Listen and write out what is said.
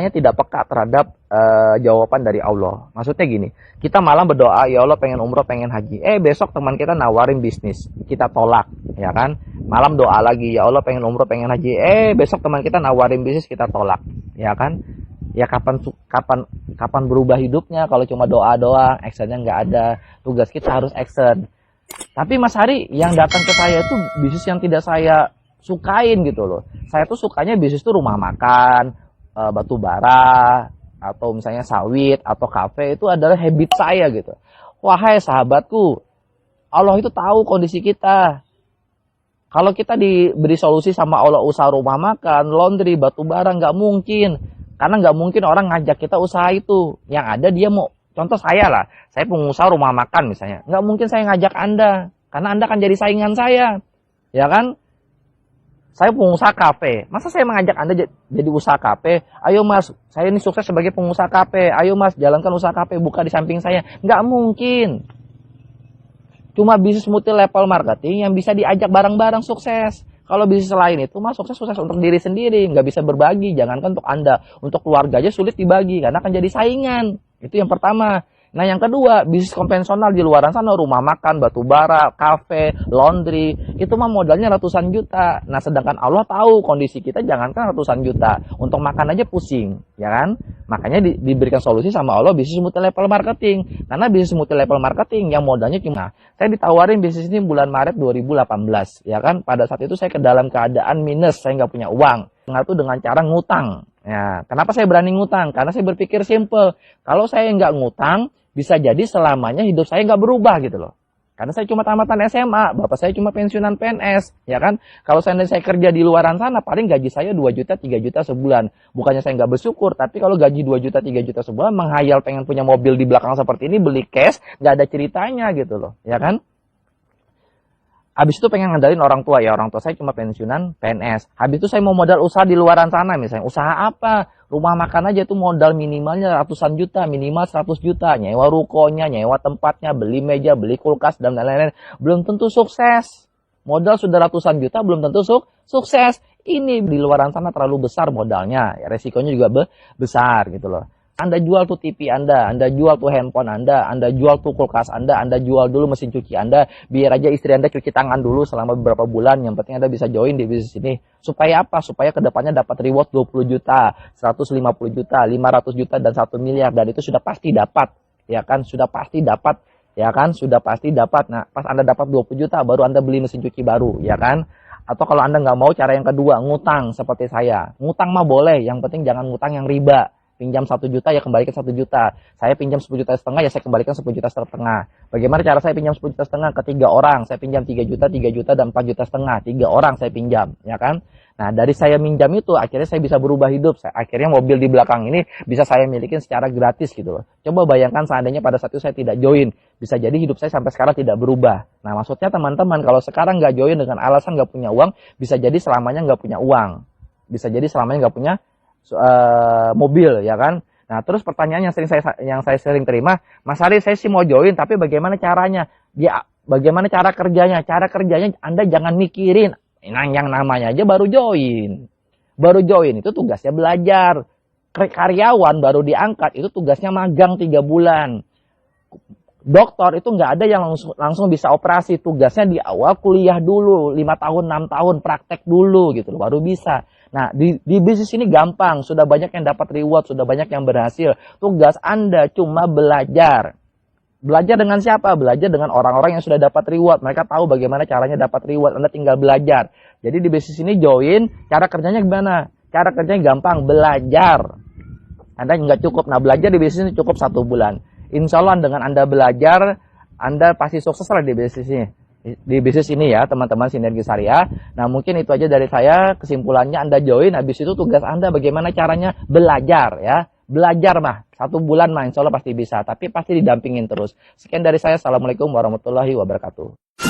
hanya tidak peka terhadap jawaban dari Allah. Maksudnya gini, kita malam berdoa, ya Allah pengen umroh, pengen haji. Besok teman kita nawarin bisnis, kita tolak, ya kan? Malam doa lagi, ya Allah pengen umroh, pengen haji. Besok teman kita nawarin bisnis, kita tolak, ya kan? Ya kapan berubah hidupnya kalau cuma doa doang, actionnya nggak ada. Tugas kita harus action. Tapi Mas Hari, yang datang ke saya itu bisnis yang tidak saya sukain gitu loh. Saya tuh sukanya bisnis tuh rumah makan, batu bara, atau misalnya sawit, atau kafe. Itu adalah habit saya gitu. Wahai sahabatku, Allah itu tahu kondisi kita. Kalau kita diberi solusi sama Allah usaha rumah makan, laundry, batu bara, nggak mungkin. Karena nggak mungkin orang ngajak kita usaha itu. Yang ada dia mau, contoh saya lah, saya pengusaha rumah makan misalnya. Nggak mungkin saya ngajak Anda, karena Anda akan jadi saingan saya. Ya kan? Saya pengusaha kafe. Masa saya mengajak Anda jadi usaha kafe? Ayo Mas, saya ini sukses sebagai pengusaha kafe. Ayo Mas, jalankan usaha kafe, buka di samping saya. Nggak mungkin. Cuma bisnis multi level marketing yang bisa diajak bareng-bareng sukses. Kalau bisnis lain itu Mas sukses untuk diri sendiri, nggak bisa berbagi. Jangankan untuk Anda, untuk keluarga aja sulit dibagi karena akan jadi saingan. Itu yang pertama. Nah yang kedua, bisnis konvensional di luaran sana, rumah makan, batu bara, kafe, laundry, itu mah modalnya ratusan juta. Nah sedangkan Allah tahu kondisi kita jangankan ratusan juta, untuk makan aja pusing, ya kan? Makanya diberikan solusi sama Allah bisnis multi level marketing. Karena bisnis multi level marketing yang modalnya cuma, saya ditawarin bisnis ini bulan Maret 2018, ya kan? Pada saat itu saya ke dalam keadaan minus, saya nggak punya uang. Ngatur dengan cara ngutang. Ya, kenapa saya berani ngutang? Karena saya berpikir simple, kalau saya nggak ngutang, bisa jadi selamanya hidup saya nggak berubah gitu loh. Karena saya cuma tamatan SMA, bapak saya cuma pensiunan PNS, ya kan? Kalau saya kerja di luaran sana, paling gaji saya 2 juta, 3 juta sebulan. Bukannya saya nggak bersyukur, tapi kalau gaji 2 juta, 3 juta sebulan, menghayal pengen punya mobil di belakang seperti ini, beli cash, nggak ada ceritanya gitu loh, ya kan? Habis itu pengen ngandalin orang tua, ya orang tua saya cuma pensiunan PNS. Habis itu saya mau modal usaha di luaran sana misalnya. Usaha apa? Rumah makan aja itu modal minimalnya ratusan juta, minimal 100 juta. Nyewa rukonya, nyewa tempatnya, beli meja, beli kulkas, dan lain-lain. Belum tentu sukses. Modal sudah ratusan juta, belum tentu sukses. Ini di luaran sana terlalu besar modalnya. Ya, resikonya juga besar gitu loh. Anda jual tuh TV Anda jual tuh handphone Anda jual tuh kulkas Anda jual dulu mesin cuci Anda, biar aja istri Anda cuci tangan dulu selama beberapa bulan, yang penting Anda bisa join di bisnis ini. Supaya apa? Supaya kedepannya dapat reward 20 juta, 150 juta, 500 juta, dan 1 miliar, dan itu sudah pasti dapat, ya kan? Sudah pasti dapat, ya kan? Sudah pasti dapat. Nah, pas Anda dapat 20 juta, baru Anda beli mesin cuci baru, ya kan? Atau kalau Anda nggak mau, cara yang kedua, ngutang seperti saya. Ngutang mah boleh, yang penting jangan ngutang yang riba. Pinjam 1 juta ya kembalikan 1 juta. Saya pinjam 10 juta setengah ya saya kembalikan 10 juta setengah. Bagaimana cara saya pinjam 10 juta setengah ke 3 orang? Saya pinjam 3 juta, dan 4 juta setengah. 3 orang saya pinjam, ya kan? Nah, dari saya minjam itu akhirnya saya bisa berubah hidup. Akhirnya mobil di belakang ini bisa saya milikin secara gratis gitu loh. Coba bayangkan seandainya pada saat itu saya tidak join. Bisa jadi hidup saya sampai sekarang tidak berubah. Nah, maksudnya teman-teman, kalau sekarang nggak join dengan alasan nggak punya uang, bisa jadi selamanya nggak punya uang. Bisa jadi selamanya nggak punya mobil, ya kan? Nah, terus pertanyaan yang saya sering terima, Mas Hari, saya sih mau join, tapi bagaimana caranya? Ya, bagaimana cara kerjanya? Cara kerjanya Anda jangan mikirin, yang namanya aja baru join. Baru join itu tugasnya belajar. Karyawan baru diangkat itu tugasnya magang 3 bulan. Dokter itu nggak ada yang langsung bisa operasi, tugasnya di awal kuliah dulu, 5 tahun, 6 tahun, praktek dulu gitu loh, baru bisa. Nah, di bisnis ini gampang, sudah banyak yang dapat reward, sudah banyak yang berhasil. Tugas Anda cuma belajar. Belajar dengan siapa? Belajar dengan orang-orang yang sudah dapat reward. Mereka tahu bagaimana caranya dapat reward, Anda tinggal belajar. Jadi di bisnis ini join, cara kerjanya gimana? Cara kerjanya gampang, belajar. Anda nggak cukup, nah belajar di bisnis ini cukup 1 bulan. Insya Allah dengan Anda belajar, Anda pasti sukses lah di bisnis ini. Di bisnis ini ya teman-teman Sinergi Syariah. Nah mungkin itu aja dari saya, kesimpulannya Anda join, habis itu tugas Anda bagaimana caranya belajar ya. Belajar mah 1 bulan mah insya Allah pasti bisa, tapi pasti didampingin terus. Sekian dari saya, assalamualaikum warahmatullahi wabarakatuh.